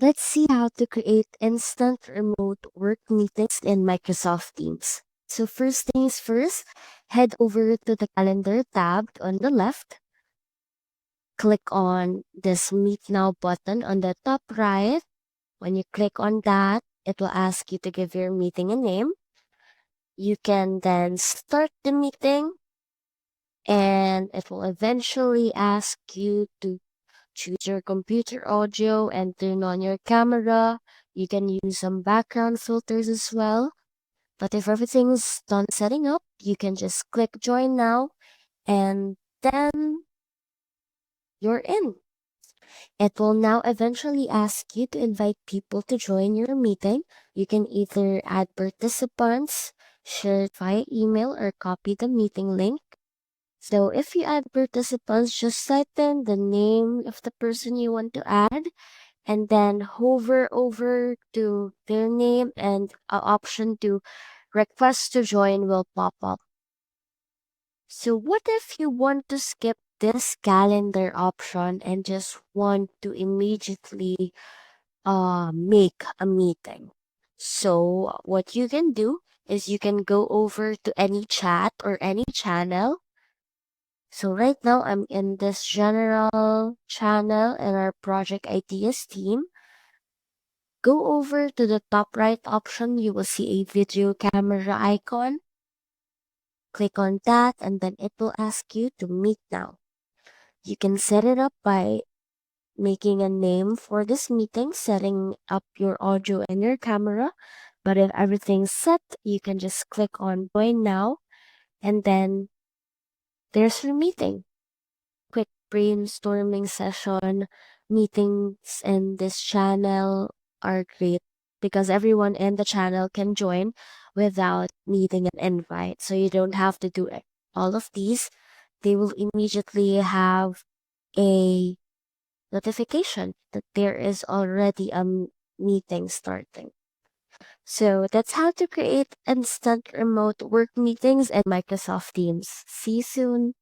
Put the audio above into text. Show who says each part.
Speaker 1: Let's see how to create instant remote work meetings in Microsoft Teams. So first things first, head over to the calendar tab on the left. Click on this Meet Now button on the top right. When you click on that, it will ask you to give your meeting a name. You can then start the meeting, and it will eventually ask you to choose your computer audio and turn on your camera. You can use some background filters as well. But if everything's done setting up, you can just click join now, and then you're in. It will now eventually ask you to invite people to join your meeting. You can either add participants, share it via email, or copy the meeting link. So if you add participants, just type in the name of the person you want to add, and then hover over to their name, and an option to request to join will pop up. So what if you want to skip this calendar option and just want to immediately make a meeting? So what you can do is you can go over to any chat or any channel. So right now I'm in this general channel in our project ideas team. Go over to the top right option, you will see a video camera icon. Click on that, and then it will ask you to meet now. You can set it up by making a name for this meeting, setting up your audio and your camera. But if everything's set, you can just click on join now, and then there's your meeting. Quick brainstorming session. Meetings in this channel are great because everyone in the channel can join without needing an invite. So you don't have to do all of these. They will immediately have a notification that there is already a meeting starting. So that's how to create instant remote work meetings in Microsoft Teams. See you soon.